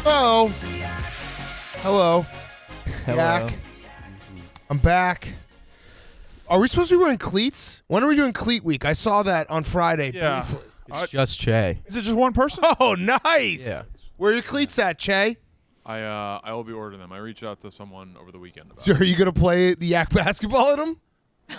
Hello. Hello. Hello. Yak. I'm back. Are we supposed to be wearing cleats? When are we doing cleat week? I saw that on Friday. Yeah. Briefly. It's just Che. Is it just one person? Oh, nice. Yeah. Where are your cleats at, Che? I will be ordering them. I reached out to someone over the weekend about So are you going to play the Yak basketball at them? it.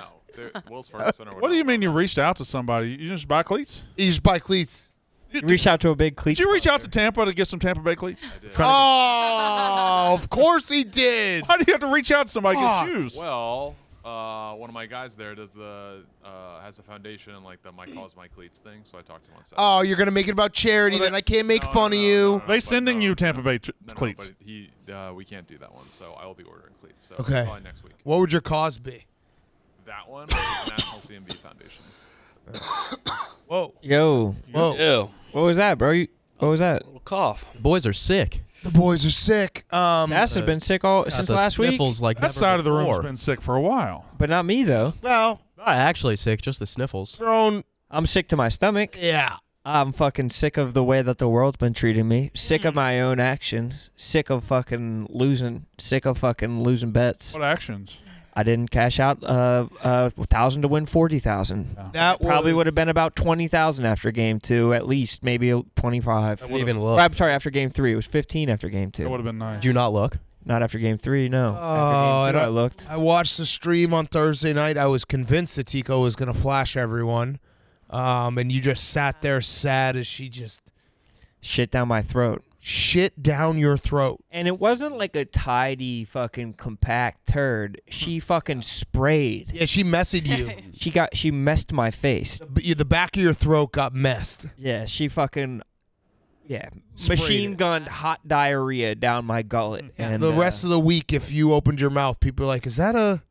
No, Wells Fargo Center. What do you mean you reached out to somebody? You just buy cleats? You just buy cleats. You reach out to a big cleat. Did you reach out to Tampa to get some Tampa Bay cleats? I did. Oh, of course he did. Why do you have to reach out to somebody to get shoes? Well, one of my guys there does has the foundation and like the My Cause My Cleats thing, so I talked to him on Saturday. Oh, you're going to make it about charity, then I can't make fun of you. They sending you Tampa Bay cleats. But we can't do that one, so I will be ordering cleats. So Okay. probably next week. What would your cause be? That one is National CMB Foundation. Whoa. Yo. Whoa. Ew. What was that, bro? What was that? Little cough. The boys are sick. The boys are sick. Sass has been sick since last week. Sniffles like That never side of the room's before. been sick for a while. But not me, though. Well, Not actually sick, just the sniffles. thrown. I'm sick to my stomach. Yeah. I'm fucking sick of the way that the world's been treating me. Sick of my own actions. Sick of fucking losing. Sick of fucking losing bets. What actions? I didn't cash out 1,000 to win 40,000. That Probably was- would have been about 20,000 after game 2, at least, maybe 25. That would've- Even Or, look. I'm sorry, after game 3. It was 15 after game 2. That would have been nice. Did you not look? Not after game 3, no. Oh, After game 2, and I looked. I watched the stream on Thursday night. I was convinced that Tico was going to flash everyone. And you just sat there sad as she just Shit down my throat. shit down your throat. And it wasn't like a tidy fucking compact turd. She fucking sprayed. Yeah, she messed you. She messed my face. The back of your throat got messed. Yeah, she fucking Sprayed machine it. gunned hot diarrhea down my gullet. And The rest of the week, if you opened your mouth, people are like, is that a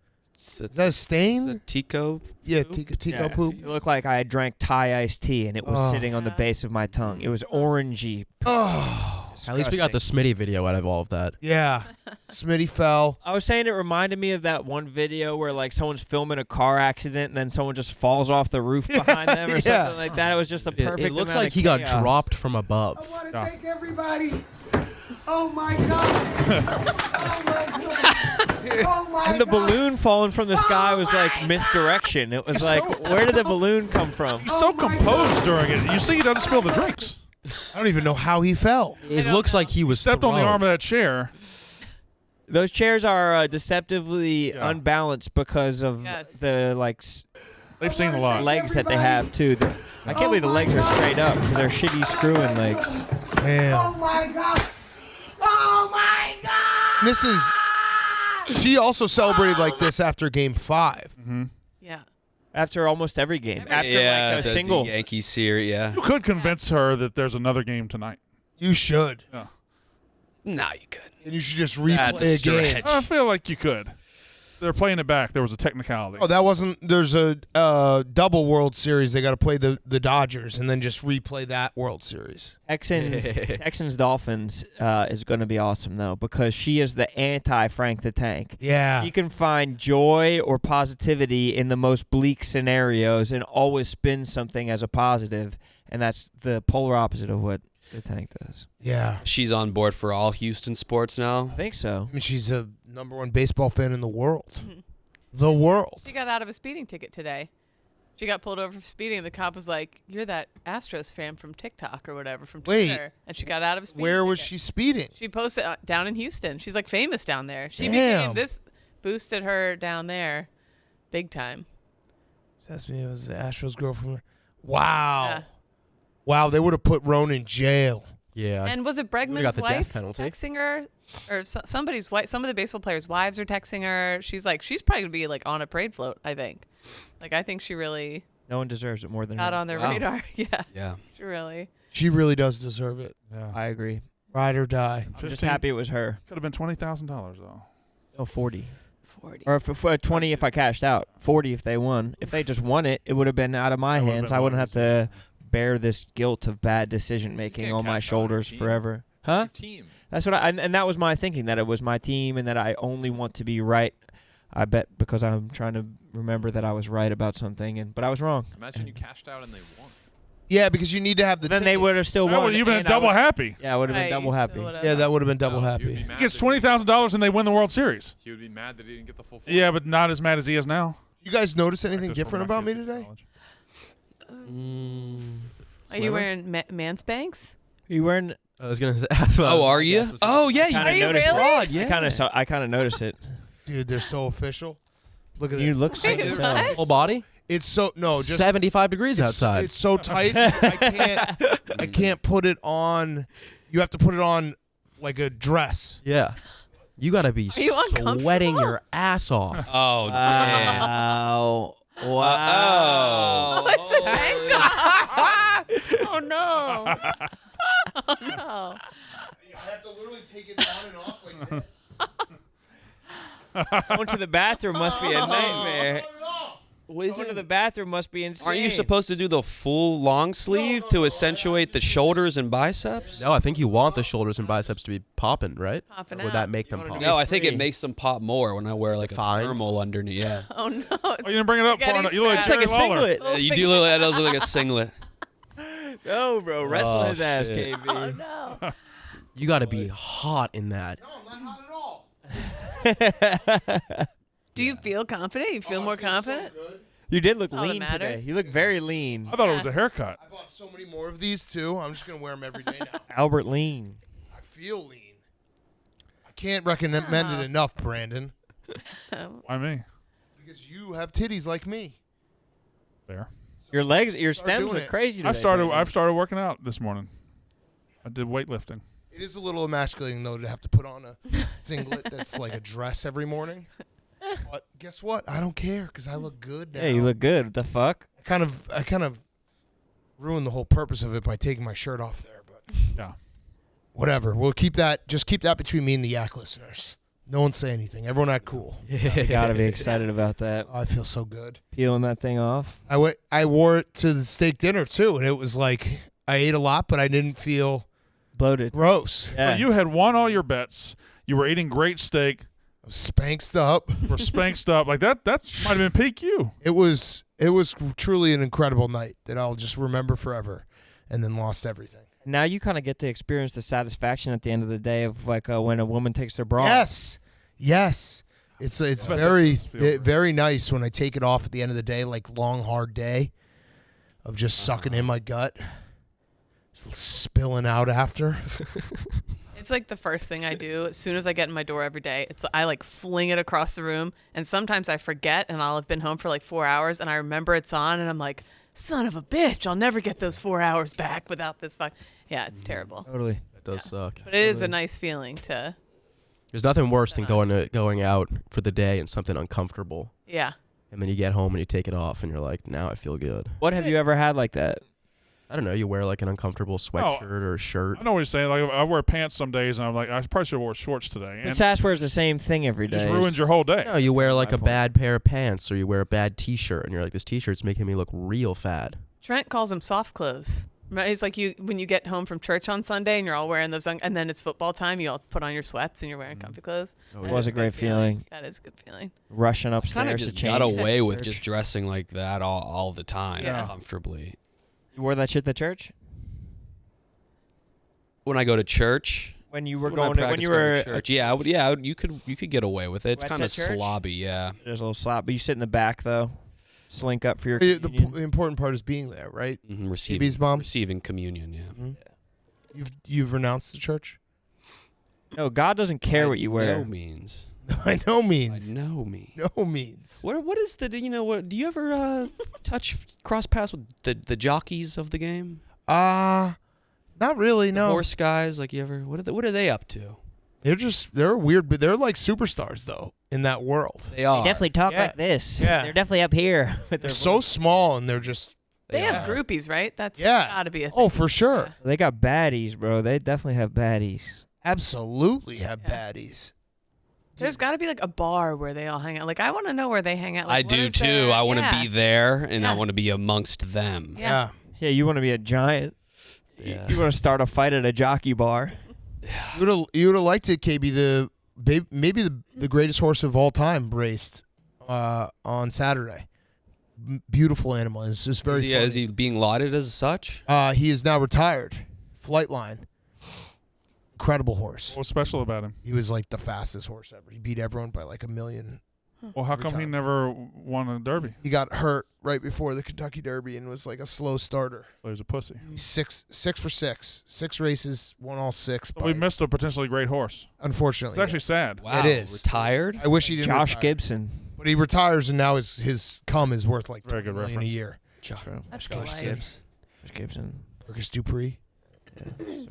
stain? Tico. Yeah, Tico poop. It looked like I had drank Thai iced tea and it was Oh. sitting on the base of my tongue. It was orangey. Oh, At least we got the Smitty video out of all of that. yeah. Smitty fell. I was saying it reminded me of that one video where like someone's filming a car accident and then someone just falls off the roof behind them or Yeah. something like that. It was just a perfect It looks amount like of he got chaos. dropped from above. I want to Yeah. thank everybody. Oh my God. Oh my God. Oh my And the God. balloon falling from the sky was like misdirection. It was like, where did the balloon come from? He's so composed during it. You see he doesn't spill the drinks. I don't even know how he fell. It looks like he was Stepped on the thrown. arm of that chair. Those chairs are deceptively unbalanced because of the like They've seen a lot. legs that they have too. I can't believe the legs are straight up because they're shitty screwing legs. Damn. Oh my God. Oh my God. This is. She also celebrated like this after Game 5. Yeah. After almost every game, after yeah, like a single. the Yankees series, yeah. You could convince her that there's another game tonight. You should. Yeah. No, you could. And you should just That's a replay a game. stretch. I feel like you could. They're playing it back. There was a technicality. Oh, that wasn't. There's a double World Series. They got to play the Dodgers and then just replay that World Series. Texans Dolphins is going to be awesome though because she is the anti Frank the Tank. Yeah. She can find joy or positivity in the most bleak scenarios and always spin something as a positive, and that's the polar opposite of what the Tank does. Yeah. She's on board for all Houston sports now. I think so. I mean, she's a #1 baseball fan in the world. The world. She got out of a speeding ticket today. She got pulled over for speeding, and the cop was like, "You're that Astros fan from TikTok or whatever from Wait. Twitter." And she got out of a speeding Where was ticket. she speeding? She posted down in Houston. She's like famous down there. She Damn. became this boosted her down there, big time. That's me. It was the Astros girlfriend. Wow. Yeah. Wow. They would have put Roan in jail. Yeah. And was it got Bregman's the death wife penalty. texting her, or somebody's wife? Some of the baseball players' wives are texting her. She's probably gonna be like on a parade float. I think. I think she really No one deserves it more than got her. on their Wow. radar. Yeah. Yeah. She really. She really does deserve it. Yeah. I agree. Ride or die. I'm just happy it was her. Could have been $20,000 though. Oh, 40. 40. Or for 20 if I cashed out. 40 if they won. If they just won it, it would have been out of my That would've hands. been I wouldn't my have to bear this guilt of bad decision making can't on my cash out on your shoulders team. forever. It's Huh? your team. That's what and that was my thinking, that it was my team and that I only want to be right. I bet because I'm trying to remember that I was right about something, but I was wrong. Imagine you cashed out and they won. Yeah, because you need to have the. Then they ticket. would have still That won. would you've been and I double was- happy. Yeah, I would have been Right, double so happy. whatever. Yeah, that would have been double No, happy. He He gets $20,000 and they win the World Series. He would be mad that he didn't get the full. Yeah, but not as mad as he is now. You guys notice anything Practice different for my about me kids in today? college. Are you wearing Manspanks? Are you wearing? I was gonna ask. Oh, are you? Oh, yeah. Kinda Are you noticed really? it. Rod, yeah. I kind of noticed it. Dude, they're so official. Look at You this. look so Wait, good. what? Whole body. It's so no, just 75 degrees it's, outside. It's so tight. I can't put it on. You have to put it on like a dress. Yeah. You gotta be Are you uncomfortable? sweating your ass off. Oh, damn. Wow. Oh. Oh, it's a tank top. Oh no. Oh no. I have to literally take it on and off like this. Going to the bathroom must be a nightmare. Going to the bathroom must be insane. Aren't you supposed to do the full long sleeve to accentuate the shoulders and biceps? No, I think you want the shoulders and biceps to be popping, right? Popping Would out. that make them wanna pop? do No, I think it free. makes them pop more when I wear like a Defined? thermal underneath. Yeah. Oh no. Oh, you didn't bring it up far Spaghetti enough. You look like strap. It's like Jerry a Lawler. singlet. You do look, that does look like a singlet. No, bro. Wrestle Oh, his ass, shit. Oh KB. no. You gotta be hot in that. No, I'm not hot at all. Do you feel confident? You feel more confident? You did look all that lean today. matters. You look very lean. I thought it was a haircut. I bought so many more of these too. I'm just gonna wear them every day now. Albert Lean. I feel lean. I can't recommend it enough, Brandon, Why me? because you have titties like me. There. Your legs, your Start stems doing look it. crazy today. I've started baby. working out this morning. I did weightlifting. It is a little emasculating though to have to put on a singlet that's like a dress every morning. But guess what? I don't care because I look good now. Yeah, you look good. What the fuck? I kind of ruined the whole purpose of it by taking my shirt off there, but Yeah. whatever. We'll keep that. Just keep that between me and the Yak listeners. No one say anything. Everyone act cool. You gotta be excited about that. Oh, I feel so good. Peeling that thing off. I wore it to the steak dinner too, and it was like I ate a lot, but I didn't feel Bloated. gross. Yeah. Well, you had won all your bets. You were eating great steak. I was spanked up. Were spanked up like that. That might have been peak you. It was truly an incredible night that I'll just remember forever, and then lost everything. Now you kind of get to experience the satisfaction at the end of the day of like when a woman takes their bra. Yes. It's bet very that does feel great. very nice when I take it off at the end of the day, like long hard day of just sucking in my gut, just spilling out after. It's like the first thing I do as soon as I get in my door every day. I like fling it across the room, and sometimes I forget, and I'll have been home for like 4 hours, and I remember it's on, and I'm like, son of a bitch, I'll never get those 4 hours back without this fuck. Yeah, it's terrible. Totally. That does suck. But it is a nice feeling to, There's nothing worse than going out for the day and something uncomfortable, yeah. and then you get home and you take it off, and you're like, now I feel good. What have you ever had like that? I don't know. You wear like an uncomfortable sweatshirt or a shirt. I know what you're saying. Like I wear pants some days, and I'm like, I probably should have wore shorts today. But And Sass wears the same thing every it day. just ruins your whole day. No, you wear like My a point. bad pair of pants, or you wear a bad T-shirt, and you're like, this T-shirt's making me look real fat. Trent calls them soft clothes. It's like when you get home from church on Sunday and you're all wearing those, and then it's football time, you all put on your sweats and you're wearing comfy clothes. Oh, That yeah. was is a great good feeling. That is a good feeling. Rushing Kind upstairs of to just change. got away with Church. just dressing like that all the time Yeah. comfortably. You wore that shit to church When I go to church, when you were when I going to, when practice you going were to church, yeah, you could get away with it. It's Sweats kind of at church? slobby, yeah. There's a little slap, but you sit in the back though, slink up for your. The communion. important part is being there, right? Mm-hmm. Baby's mom? Receiving communion, yeah. You've renounced the church? No, God doesn't care By what you wear. No means. By no By means. no means. No means. What is the what do you ever cross paths with the jockeys of the game? Not really. The No, horse guys, like you ever what are they up to? they're weird, but they're like superstars though in that world. They are. talk Yeah. like this. Yeah. They're definitely up here. With They're their so small and they're just. They are. have groupies, right? That's Yeah. gotta be a thing. Oh, for sure. They got baddies, bro. They definitely have baddies. Absolutely have Yeah. baddies. There's got to be like a bar where they all hang out. Like I want to know where they hang out. Like, I what do is too. their- I want to yeah. be there and I Yeah. want to be amongst them. Yeah. Yeah, you want to be a giant. Yeah. You want to start a fight at a jockey bar. You would have liked it, KB. Maybe the greatest horse of all time raced on Saturday. beautiful animal. And it's just very funny. Is he being lauded as such? He is now retired. Flightline. Incredible horse. What's special about him? He was like the fastest horse ever. He beat everyone by like 1 million. Well, how come he never won a Derby? He got hurt right before the Kentucky Derby and was like a slow starter. So he's a pussy. He's six for 6 races, won all 6. So we missed a potentially great horse. Unfortunately, It's actually sad. Wow. It is. Retired? I wish he didn't. Josh retire. Gibson. But he retires and now his cum is worth like Very $20 good million a reference. year. That's Josh polite. Gibbs. Josh Gibson. Marcus Dupree.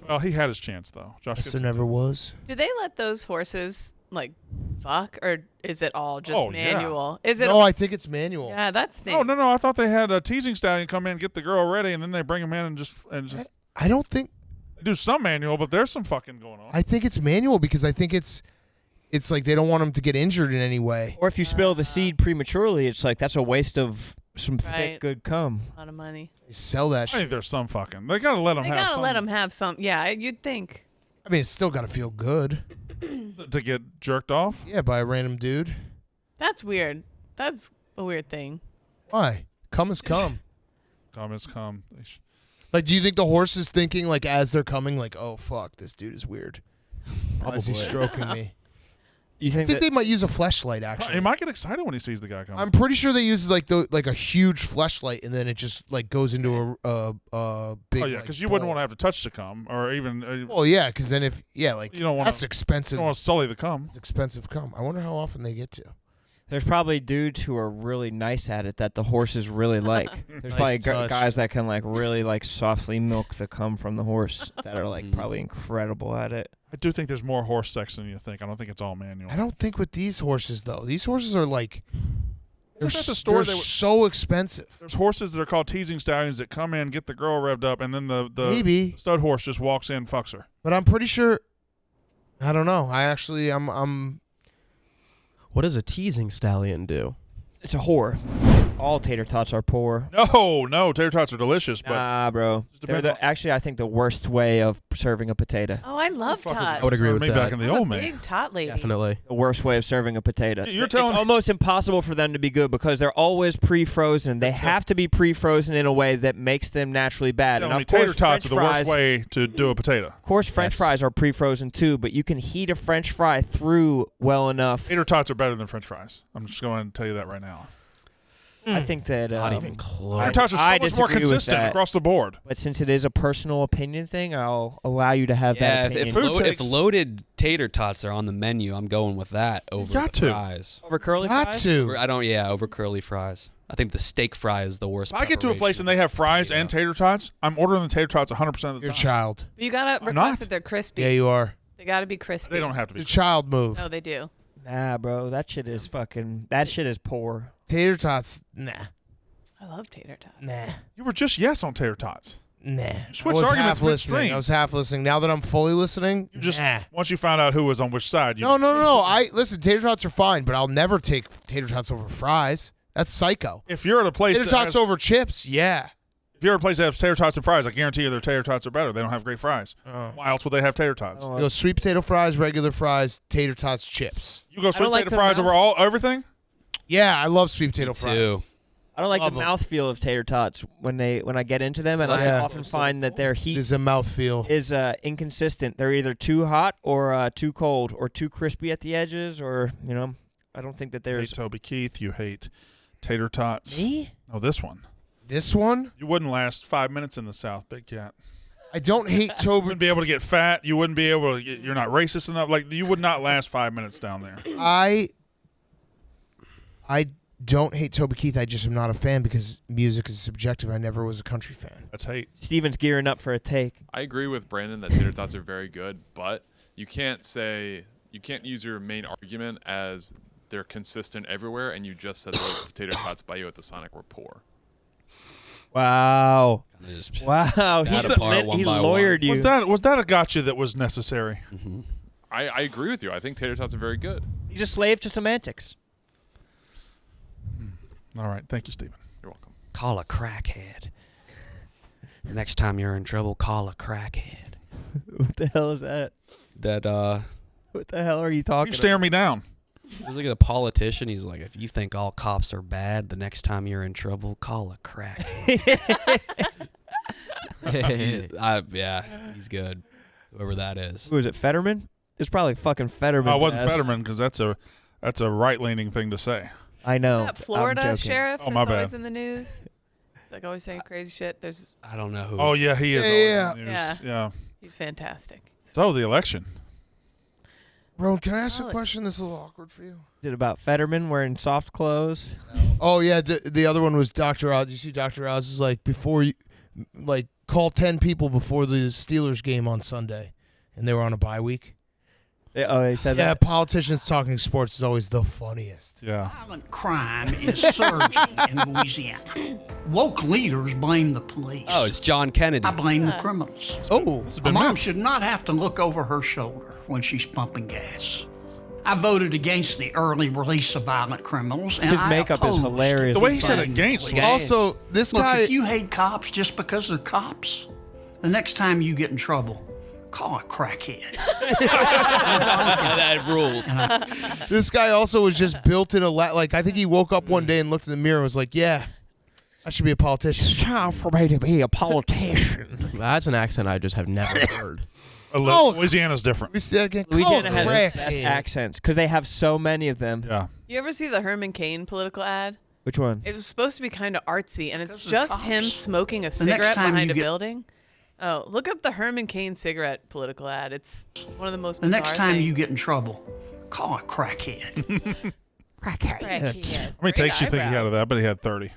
Well, he had his chance though. Josh Yes, there Gibson. never was. Do they let those horses like fuck, or is it all just Oh, yeah. manual? Is it? No, I think it's manual. Yeah, that's the. Oh no! I thought they had a teasing stallion come in, get the girl ready, and then they bring him in and just I don't think. do some manual. But there's some fucking going on. I think it's manual because I think it's like they don't want him to get injured in any way. Or if you spill the seed prematurely, it's like that's a waste of some Right. thick, good cum. A lot of money. They sell that I shit. think there's some fucking. They gotta let him They have gotta some let them have some. Yeah, you'd think. I mean, it's still got to feel good. to get jerked off. Yeah, by a random dude. That's weird. That's a weird thing. Why? Cum is cum. Comments come. Like, do you think the horse is thinking, like, as they're coming, like, oh, fuck, this dude is weird? Why is he stroking me? You I think think that they might use a fleshlight, actually. He might get excited when he sees the guy coming. I'm pretty sure they use, like, a huge fleshlight, and then it just, like, goes into a big, Oh yeah, because you wouldn't want to have to touch the cum, or even. Well, yeah, because then like, You don't wanna- that's you expensive. don't want to sully the cum. It's expensive cum. I wonder how often they get to. there's probably dudes who are really nice at it that the horses really like. There's Nice probably touch. guys that can like really like softly milk the cum from the horse that are like probably incredible at it. I do think there's more horse sex than you think. I don't think it's all manual. I don't think with these horses, though. These horses are, like, they're, Isn't that the story they're they were- so expensive. There's horses that are called teasing stallions that come in, get the girl revved up, and then the Maybe. stud horse just walks in, fucks her. But I'm pretty sure. I don't know. I'm. What does a teasing stallion do? It's a whore. All tater tots are poor. No, tater tots are delicious, but Nah, bro. Just They're depends on- actually, I think, the worst way of serving a potato. Oh, I love Fuck is tots. I would agree Or with maybe that. back in the I'm old a man. big tot lady. Definitely. The worst way of serving a potato. You're telling it's me- almost impossible for them to be good because they're always pre-frozen. They have to be pre-frozen in a way that makes them naturally bad. Telling And me of course, tater tots are the French worst fries, way to do a potato. Of course, French Yes. fries are pre-frozen too, but you can heat a French fry through well enough. Tater tots are better than French fries. I'm just going to tell you that right now. I think that Not even close. Tater tots are so I much more disagree with consistent that. across the board. But since it is a personal opinion thing, I'll allow you to have Yeah, that if, opinion. if loaded tater tots are on the menu, I'm going with that over got the to. fries. Over curly Got fries? to. Over curly fries. I think the steak fry is the worst. If I get to a place and they have fries and tater tots, I'm ordering the tater tots 100% of the Your time. child. You gotta I'm request not. that they're crispy. Yeah, you are. They gotta be crispy. They don't have to be. It's a child move. No, they do. Nah, bro, that shit is poor. Tater tots. Nah. I love tater tots. Nah. You were just yes on tater tots. Nah. Switched I was arguments half listening. midstream. I was half listening. Now that I'm fully listening, You just nah. once you found out who was on which side. You, No. I listen. Tater tots are fine, but I'll never take tater tots over fries. That's psycho. If you're at a place Tater that tots has, over chips, yeah. if you're at a place that has tater tots and fries, I guarantee you their tater tots are better. They don't have great fries. Oh. Why else would they have tater tots? Oh, You go sweet potato fries, regular fries, tater tots, chips. You go sweet like potato the fries mouth- over everything. Yeah, I love sweet potato fries. too. I don't like Love the 'em. mouthfeel of tater tots when I get into them, and I Yeah. often find that their It heat is a mouthfeel. is inconsistent. They're either too hot or too cold, or too crispy at the edges, or I don't think that You hate there's Toby Keith. You hate tater tots. me. No, this one. This one, You wouldn't last 5 minutes in the South, big cat. I don't hate You Toby. wouldn't be able to get fat. You wouldn't be able to. You're not racist enough. Like you would not last 5 minutes down there. I don't hate Toby Keith. I just am not a fan because music is subjective. I never was a country fan. That's hate. Steven's gearing up for a take. I agree with Brandon that tater tots are very good, but you can't use your main argument as they're consistent everywhere, and you just said those tater tots by you at the Sonic were poor. Wow, Just wow, That apart one he by lawyered you. Was that a gotcha that was necessary? I agree with you. I think tater tots are very good. He's a slave to semantics. All right. Thank you, Stephen. You're welcome. call a crackhead. Next time you're in trouble, call a crackhead. What the hell is that? That What the hell are you talking You stare me down. There's like a politician. He's like, if you think all cops are bad, the next time you're in trouble, call a crack. Yeah, he's good. Whoever that is. Who is it? Fetterman? It's probably fucking Fetterman. Oh, it wasn't Jazz. Fetterman because that's a right-leaning thing to say. I know. That I'm Florida joking. sheriff Oh, my that's always bad. in the news. Like always saying crazy shit. There's I don't know who. Oh yeah, he is. Yeah, always in the news. Yeah. he's fantastic. So the election. Bro, can I ask a Alex. question that's a little awkward for you? Is it about Fetterman wearing soft clothes? Oh yeah, the other one was Dr. Oz. You see, Dr. Oz is like before you, like call 10 people before the Steelers game on Sunday, and they were on a bye week. Oh, he said Yeah, that. politicians talking sports is always the funniest. Yeah. Violent crime is surging in Louisiana. Woke leaders blame the police. Oh, it's John Kennedy. I blame the criminals. Oh, This has A been mom meant. should not have to look over her shoulder when she's pumping gas. I voted against the early release of violent criminals, and His I makeup is opposed hilarious. The way he said funding against police. also this Look, guy. if you hate cops just because they're cops, the next time you get in trouble, call a crackhead. That rules. This guy also was just built in a like. I think he woke up one day and looked in the mirror and was like, "Yeah, I should be a politician." time for me to be a politician. That's an accent I just have never heard. Louisiana's different. We see that again. Louisiana Call has a the best crackhead. accents because they have so many of them. Yeah. You ever see the Herman Cain political ad? Which one? It was supposed to be kind of artsy, and it's Because of just cops. him smoking a next cigarette time behind you a get- building. Oh, look up the Herman Cain cigarette political ad. It's one of the most The next bizarre time things. you get in trouble, call a crackhead. How many takes do you think he had of that? But he had 30.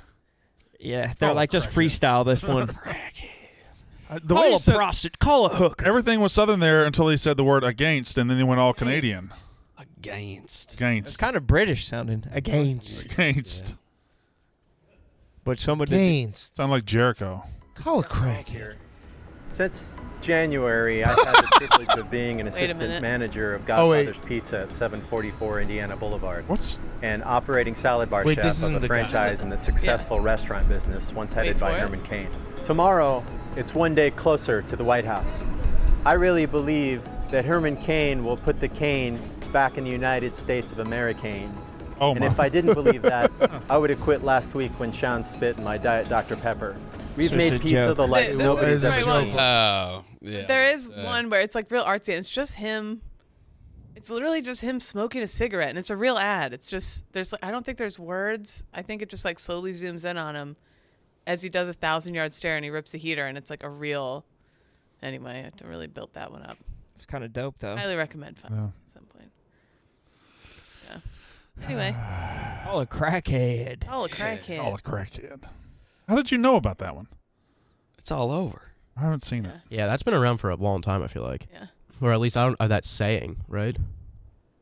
Yeah, they're like just freestyle this one. The way Call he a said prostitute. Call a hooker. everything was Southern there until he said the word against, and then he went all Canadian. Against. It's Against. kind of British sounding. Against. Against. But somebody. Gaines. Sound like Jericho. Call a crackhead. Since January, I've had the privilege of being an Wait a assistant minute. manager of Oh, wait. Godfather's Pizza at 744 Indiana Boulevard What's and operating salad bar Wait, this chef isn't of the a guy. franchise in the successful restaurant business once headed Wait by for it. Herman Cain. Tomorrow, it's one day closer to the White House. I really believe that Herman Cain will put the cane back in the United States of America. Oh And my. if I didn't believe that, I would have quit last week when Sean spit in my Diet Dr. Pepper. We've So it's made a pizza joke. the likes This nobody's is ever very well- seen. Oh, yeah. There is one where it's like real artsy, and it's just him. It's literally just him smoking a cigarette, and it's a real ad. It's just there's like I don't think there's words. I think it just like slowly zooms in on him as he does a 1,000-yard stare, and he rips the heater, and it's like a real. Anyway, I have to really build that one up. It's kind of dope though. Highly recommend fun at some point. Yeah. Anyway, Call a crackhead. call a crackhead. All a crackhead. How did you know about that one? It's all over. I haven't seen it. Yeah, that's been around for a long time, I feel like. Yeah. Or at least I don't. That saying, right?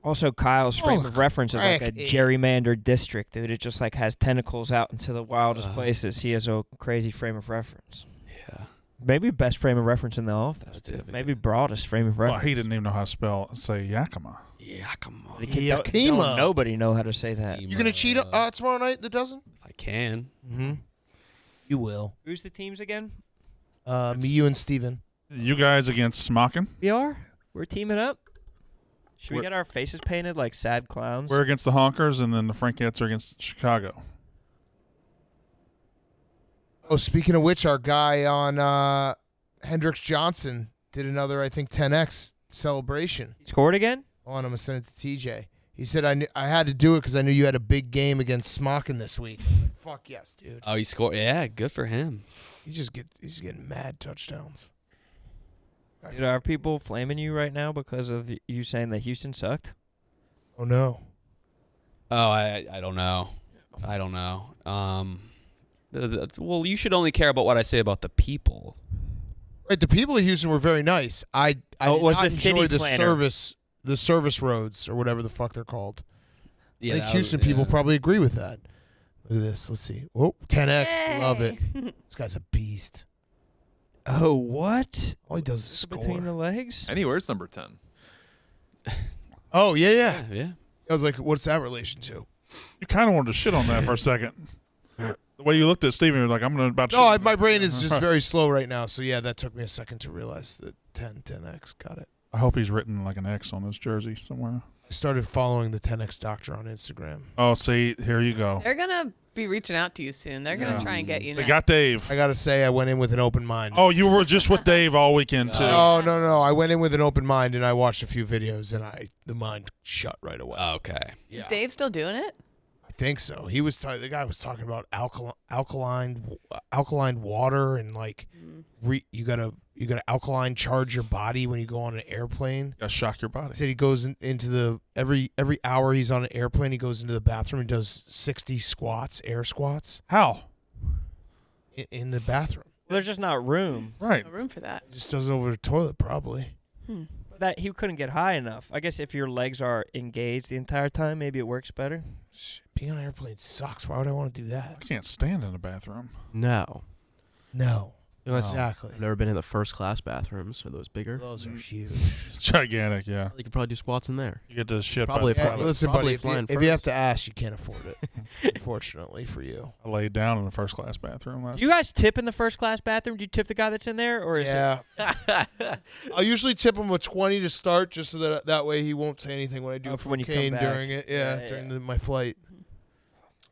Also, Kyle's frame Oh, of reference is like a crackhead. gerrymandered district, dude. It just like has tentacles out into the wildest places. He has a crazy frame of reference. Yeah. Maybe best frame of reference in the office. That's Too. difficult. Maybe broadest frame of Well, reference. he didn't even know how to say Yakima. Yeah, come on. Yakima. Nobody know how to say that. You gonna cheat tomorrow night? The dozen? If I can. Mm-hmm. You will. Who's the teams again? Me, you, and Steven. You guys against Smockin? We are. We're teaming up. Should we We're- get our faces painted like sad clowns? We're against the Honkers, and then the Frankettes are against Chicago. Oh, speaking of which, our guy on Hendricks Johnson did another, I think, 10x celebration. He scored again? Oh, and I'm gonna send it to TJ. He said I had to do it because I knew you had a big game against Smockin this week. I was like, fuck yes, dude. Oh, he scored. Yeah, good for him. He's just getting mad touchdowns. Dude, are people flaming you right now because of you saying that Houston sucked? Oh no. Oh, I don't know. I don't know. Well, you should only care about what I say about the people. Right, the people of Houston were very nice. I did was not the city enjoy the planner. service roads or whatever the fuck they're called. Yeah, I think that Houston was- people yeah. probably agree with that. Look at this. Let's see. Oh, 10x. Love it. This guy's a beast. Oh, what? All he does is score. Between the legs? Anywhere's number 10. Oh, yeah. Yeah. I was like, what's that relation to? You kind of wanted to shit on that for a second. The way you looked at Steven, you were like, I'm about to No, shit. my brain is just very slow right now. So, yeah, that took me a second to realize that 10x. Got it. I hope he's written like an X on his jersey somewhere. started following the 10X Doctor on Instagram. Oh, see, here you go. They're gonna be reaching out to you soon. They're gonna try and get you. They Next. got Dave. I gotta say, I went in with an open mind. Oh, you were just with Dave all weekend too. No. I went in with an open mind and I watched a few videos and the mind shut right away. Okay. Is Dave still doing it? I think so. He was the guy was talking about alkaline water and like you gotta alkaline charge your body when you go on an airplane. Gotta shock your body. He said he goes into the every hour he's on an airplane, he goes into the bathroom and does 60 squats, air squats. How? In the bathroom. There's just not room. Right. No room for that. He just does it over the toilet probably. That he couldn't get high enough. I guess if your legs are engaged the entire time, maybe it works better. Being on an airplane sucks. Why would I want to do that? I can't stand in a bathroom. No. Exactly. I've never been in the first class bathrooms. Are those bigger? Those are huge. It's gigantic, yeah. You could probably do squats in there. You get to shit Probably by the fly- toilet. Listen, Probably buddy, flying if you have first. to ask, you can't afford it. Unfortunately for you. I laid down in the first class bathroom last Do you guys tip in the first class bathroom? Do you tip the guy that's in there, or is Yeah. I'll usually tip him with 20 to start, just so that way he won't say anything when I do for when you come cocaine back. during it. Yeah, During my flight.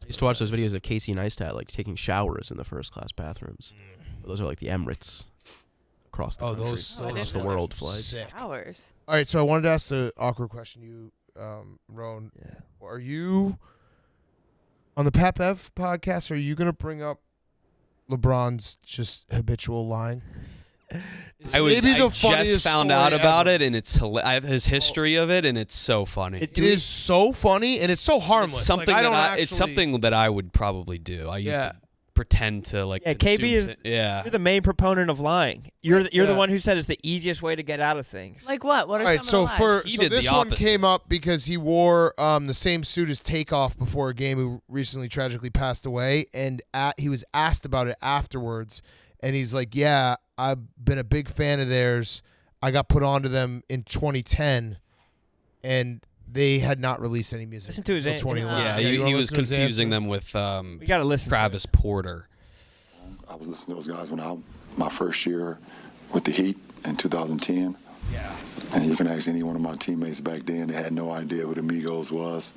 I used to watch those videos of Casey Neistat like taking showers in the first class bathrooms. Those are like the Emirates across the country. those across the world flights. sick. Hours. All right, so I wanted to ask the awkward question. You, Roan, are you on the Pat Bev podcast? Are you gonna bring up LeBron's just habitual line? It's I maybe the just funniest found out story about ever. it, and I have his history of it, and it's so funny. It is so funny and it's so harmless. It's something like, I don't it's something that I would probably do. I used to pretend to like. Yeah, consume KB is. Yeah. You're the main proponent of lying. You're the one who said it's the easiest way to get out of things. Like what? What are All right, some so of the lies? He did this the one opposite. came up because he wore the same suit as Takeoff before a game, who recently tragically passed away, and he was asked about it afterwards, and he's like, "Yeah, I've been a big fan of theirs. I got put onto them in 2010, and they had not released any music Listen to his until 2011." Yeah, you he wanna was listen to his confusing answer? them with We gotta listen. Travis Porter. I was listening to those guys my first year with the Heat in 2010. Yeah. And you can ask any one of my teammates back then, they had no idea who the Migos was.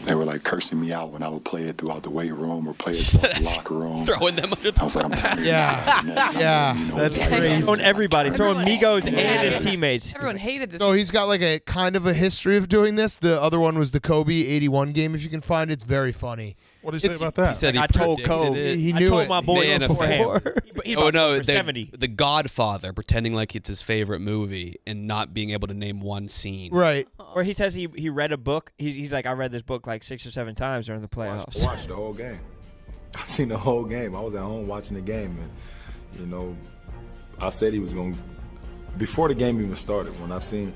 They were like cursing me out when I would play it throughout the weight room or play it throughout the locker room. Throwing them under the I was like, I'm telling you, That's crazy. Throwing everybody, throwing Migos and his teammates. Everyone hated this. So he's got like a kind of a history of doing this. The other one was the Kobe 81 game. If you can find it, it's very funny. What did he say about that? He said he I told predicted Kobe. it. He I knew told it. my boy Man of beforehand. He Oh no, for 70. the Godfather pretending like it's his favorite movie and not being able to name one scene. Right. Or he says he read a book. He's like, I read this book like 6 or 7 times during the playoffs. Watched the whole game. I seen the whole game. I was at home watching the game, and I said he was going. Before the game even started, when I seen,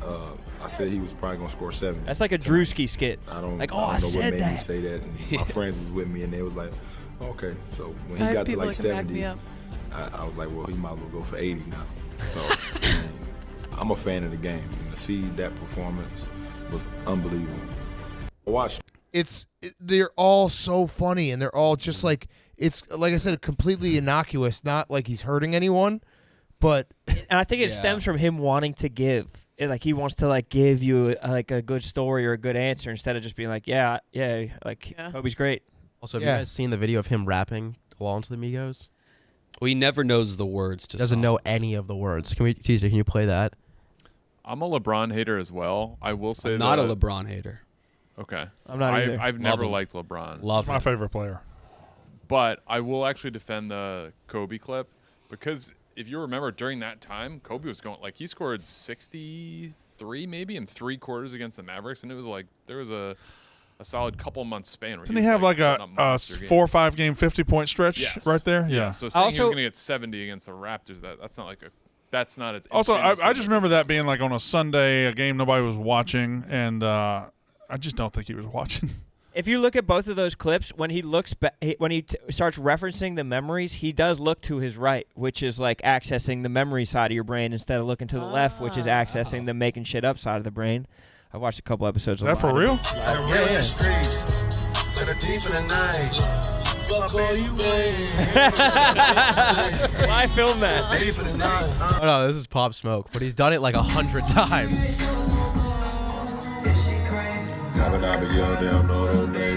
I said he was probably gonna score 70. That's like a Drewski skit. I don't like, I oh, don't I know said what made that. me say that. And my friends was with me, and they was like, okay. So when I he have got to people like that can back 70, me up. I was like, well, he might as well go for 80 now. So and I'm a fan of the game, and to see that performance was unbelievable. I watched. They're all so funny, and they're all just like, it's like I said, completely innocuous. Not like he's hurting anyone, but And I think it stems from him wanting to give. Like he wants to like give you like a good story or a good answer instead of just being like, yeah, like Kobe's great. Also, have you guys seen the video of him rapping while into the Migos? Well, he never knows the words to Doesn't know any of the words. TJ, can you play that? I'm a LeBron hater as well. I will say I'm not a LeBron hater. Okay. I'm not either. I've Love never him. liked LeBron. Love my him. favorite player. But I will actually defend the Kobe clip because if you remember during that time, Kobe was going like he scored 63 maybe in 3 quarters against the Mavericks, and it was like there was a solid couple months span. Where Didn't he was, have like putting a up monster games. 4 or 5 game 50-point stretch Yes. right there? Yeah. So saying he was Also- going to get 70 against the Raptors, that's not like a that's not as Also, insane as I it just is. remember that being like on a Sunday, a game nobody was watching, and I just don't think he was watching. If you look at both of those clips, when he looks when he starts referencing the memories, he does look to his right, which is like accessing the memory side of your brain instead of looking to the left, which is accessing the making shit up side of the brain. I've watched a couple episodes of Is that for real? Why film that? Oh no, this is Pop Smoke, but he's done it like 100 times. Abigail, damn, no, don't name